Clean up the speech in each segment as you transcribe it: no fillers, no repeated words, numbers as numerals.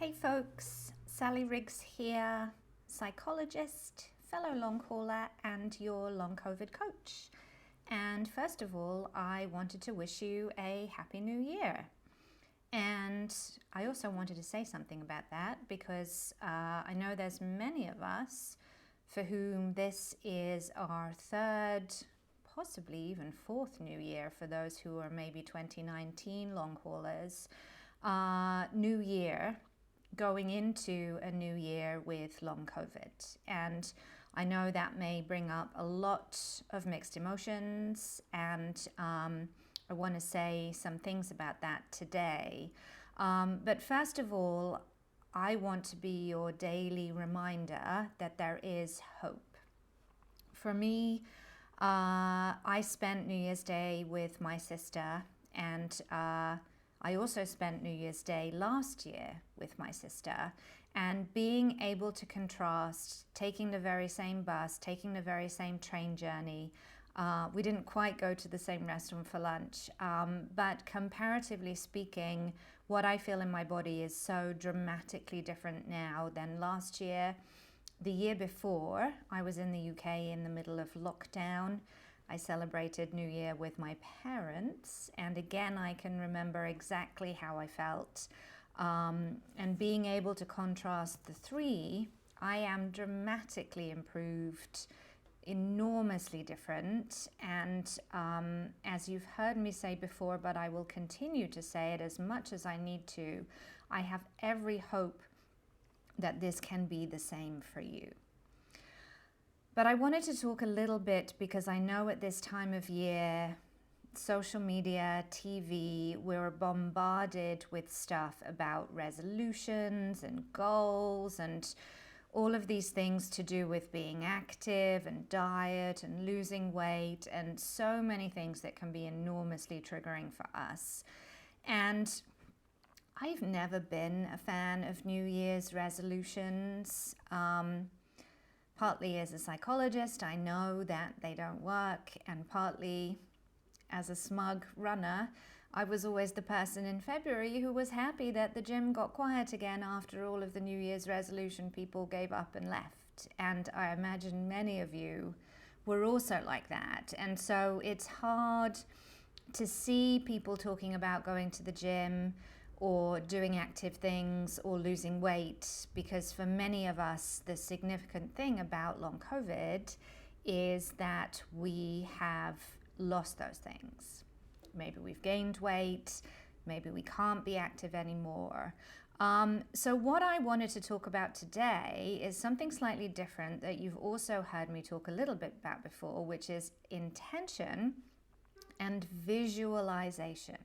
Hey folks, Sally Riggs here, psychologist, fellow long hauler and your long COVID coach. And first of all, I wanted to wish you a happy new year. And I also wanted to say something about that because I know there's many of us for whom this is our third, possibly even fourth new year for those who are maybe 2019 long haulers. New year, going into a new year with long COVID. And I know that may bring up a lot of mixed emotions, and I want to say some things about that today. But first of all, I want to be your daily reminder that there is hope. For me, I spent New Year's Day with my sister, and I also spent New Year's Day last year with my sister, and being able to contrast taking the very same bus, taking the very same train journey. We didn't quite go to the same restaurant for lunch, but comparatively speaking, what I feel in my body is so dramatically different now than last year. The year before, I was in the UK in the middle of lockdown. I celebrated New Year with my parents, and again I can remember exactly how I felt. And being able to contrast the three, I am dramatically improved, enormously different, and as you've heard me say before, but I will continue to say it as much as I need to, I have every hope that this can be the same for you. But I wanted to talk a little bit because I know at this time of year, social media, TV, we're bombarded with stuff about resolutions and goals and all of these things to do with being active and diet and losing weight and so many things that can be enormously triggering for us. And I've never been a fan of New Year's resolutions. Partly as a psychologist, I know that they don't work, and partly as a smug runner, I was always the person in February who was happy that the gym got quiet again after all of the New Year's resolution people gave up and left. And I imagine many of you were also like that. And so it's hard to see people talking about going to the gym or doing active things or losing weight, because for many of us, the significant thing about long COVID is that we have lost those things. Maybe we've gained weight, maybe we can't be active anymore. So what I wanted to talk about today is something slightly different that you've also heard me talk a little bit about before, which is intention and visualization.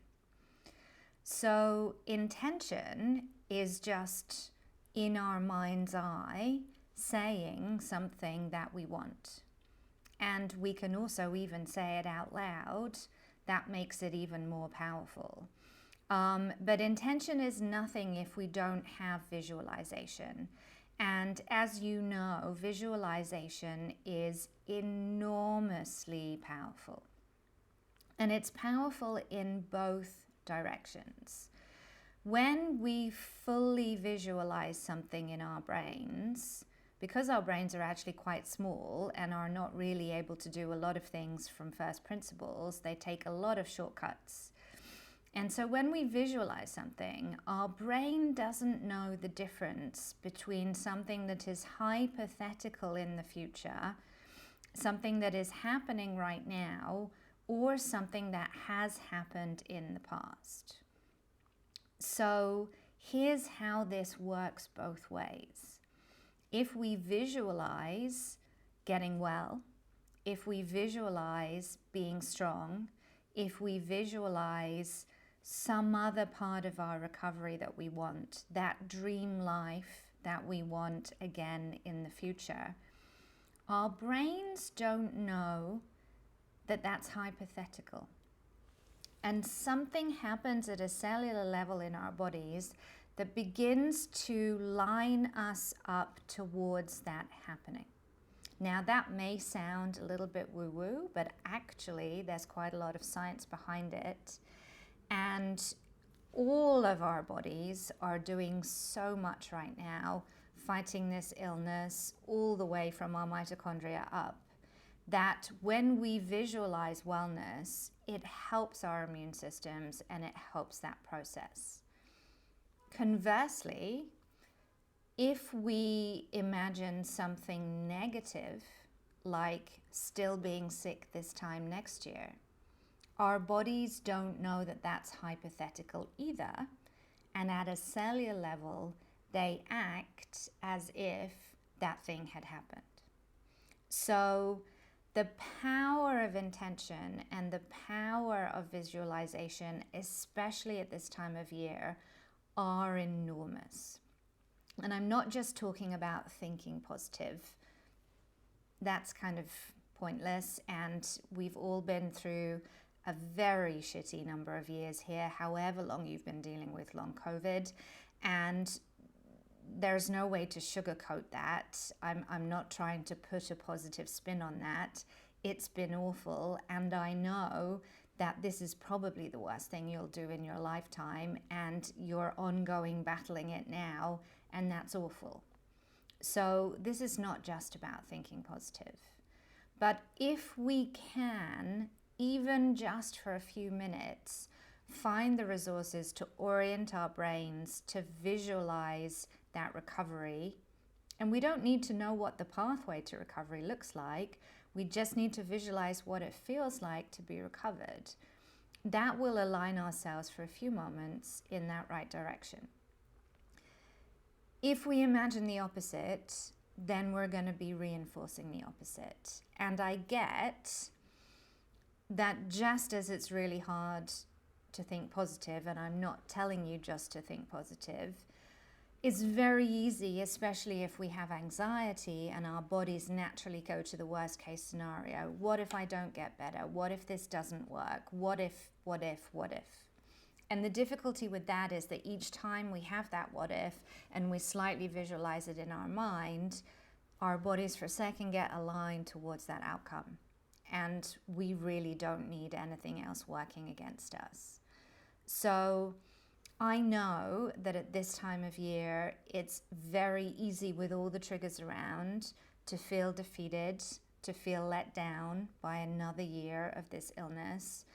So intention is just in our mind's eye saying something that we want. And we can also even say it out loud. That makes it even more powerful. But intention is nothing if we don't have visualization. And as you know, visualization is enormously powerful. And it's powerful in both directions. When we fully visualize something in our brains, because our brains are actually quite small and are not really able to do a lot of things from first principles, they take a lot of shortcuts. And so when we visualize something, our brain doesn't know the difference between something that is hypothetical in the future, something that is happening right now, or something that has happened in the past. So here's how this works both ways. If we visualize getting well, if we visualize being strong, if we visualize some other part of our recovery that we want, that dream life that we want again in the future, our brains don't know that that's hypothetical. And something happens at a cellular level in our bodies that begins to line us up towards that happening. Now that may sound a little bit woo-woo, but actually there's quite a lot of science behind it. And All of our bodies are doing so much right now, fighting this illness all the way from our mitochondria up, that when we visualize wellness, it helps our immune systems and it helps that process. Conversely, if we imagine something negative, like still being sick this time next year, our bodies don't know that that's hypothetical either, and at a cellular level, they act as if that thing had happened. So the power of intention and the power of visualization, especially at this time of year, are enormous. And I'm not just talking about thinking positive. That's kind of pointless, and we've all been through a very shitty number of years here, however long you've been dealing with long COVID, and there's no way to sugarcoat that. I'm not trying to put a positive spin on that. It's been awful, and I know that this is probably the worst thing you'll do in your lifetime, and you're ongoing battling it now, and that's awful. So this is not just about thinking positive. But if we can, even just for a few minutes, find the resources to orient our brains to visualize that recovery. And we don't need to know what the pathway to recovery looks like. We just need to visualize what it feels like to be recovered. That will align ourselves for a few moments in that right direction. If we imagine the opposite, then we're going to be reinforcing the opposite. And I get that just as it's really hard to think positive, and I'm not telling you just to think positive, it's very easy, especially if we have anxiety and our bodies naturally go to the worst case scenario. What if I don't get better? What if this doesn't work? What if? And the difficulty with that is that each time we have that what if and we slightly visualize it in our mind, our bodies for a second get aligned towards that outcome. And we really don't need anything else working against us. So I know that at this time of year, it's very easy with all the triggers around to feel defeated, to feel let down by another year of this illness,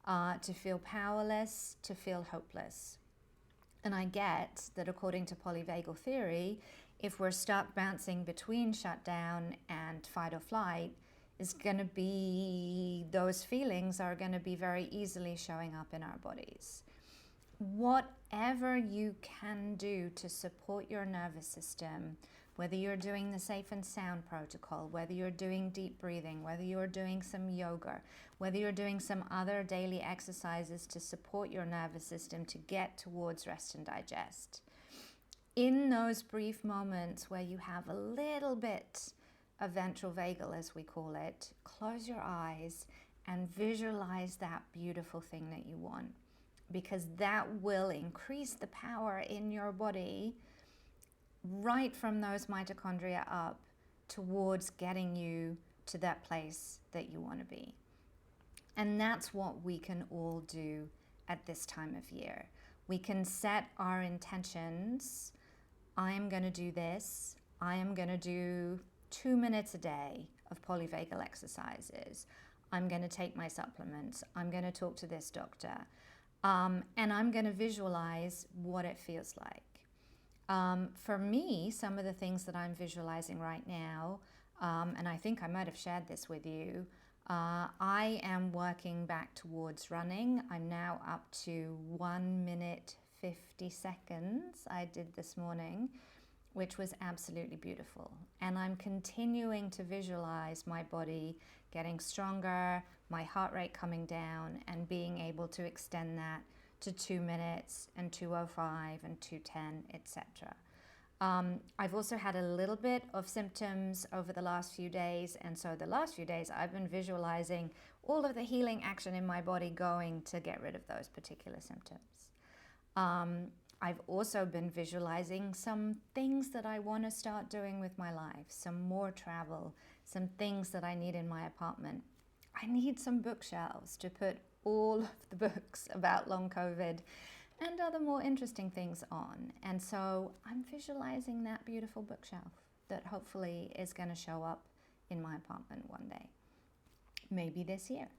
to feel powerless, to feel hopeless. And I get that according to polyvagal theory, if we're stuck bouncing between shutdown and fight or flight, those feelings are going to be very easily showing up in our bodies. Whatever you can do to support your nervous system, whether you're doing the Safe and Sound protocol, whether you're doing deep breathing, whether you're doing some yoga, whether you're doing some other daily exercises to support your nervous system to get towards rest and digest. In those brief moments where you have a little bit of ventral vagal, as we call it, close your eyes and visualize that beautiful thing that you want, because that will increase the power in your body right from those mitochondria up towards getting you to that place that you want to be. And that's what we can all do at this time of year. We can set our intentions. I am going to do this. I am going to do 2 minutes a day of polyvagal exercises. I'm going to take my supplements. I'm going to talk to this doctor. And I'm going to visualize what it feels like. For me, some of the things that I'm visualizing right now, and I think I might have shared this with you, I am working back towards running. I'm now up to 1 minute 50 seconds I did this morning, which was absolutely beautiful. And I'm continuing to visualize my body getting stronger, my heart rate coming down, and being able to extend that to 2 minutes and 2:05 and 2:10, etc. I've also had a little bit of symptoms over the last few days, and so the last few days I've been visualizing all of the healing action in my body going to get rid of those particular symptoms. I've also been visualizing some things that I want to start doing with my life, some more travel, some things that I need in my apartment. I need some bookshelves to put all of the books about long COVID and other more interesting things on. And so I'm visualizing that beautiful bookshelf that hopefully is going to show up in my apartment one day, maybe this year.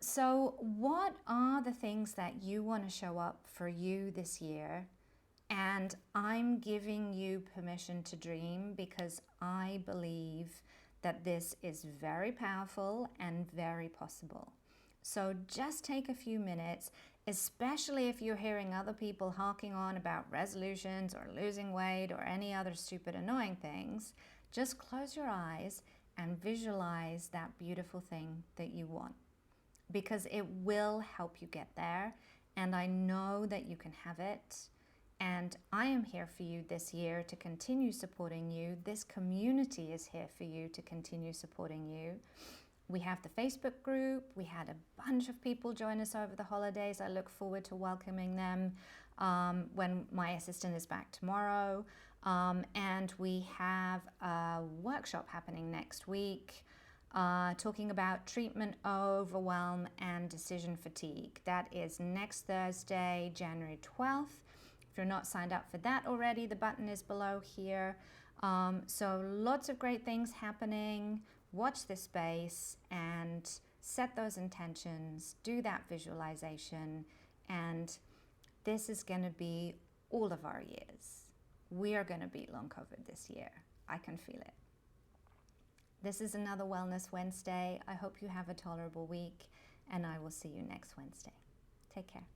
So what are the things that you want to show up for you this year? And I'm giving you permission to dream because I believe that this is very powerful and very possible. So just take a few minutes, especially if you're hearing other people harking on about resolutions or losing weight or any other stupid annoying things. Just close your eyes and visualize that beautiful thing that you want, because it will help you get there, and I know that you can have it. And I am here for you this year to continue supporting you. This community is here for you to continue supporting you. We have the Facebook group. We had a bunch of people join us over the holidays. I look forward to welcoming them when my assistant is back tomorrow. And we have a workshop happening next week talking about treatment overwhelm and decision fatigue. That is next Thursday, January 12th. If you're not signed up for that already, the button is below here. So lots of great things happening. Watch this space and set those intentions, do that visualization, and this is going to be all of our years. We are going to beat long COVID this year. I can feel it. This is another Wellness Wednesday. I hope you have a tolerable week, and I will see you next Wednesday. Take care.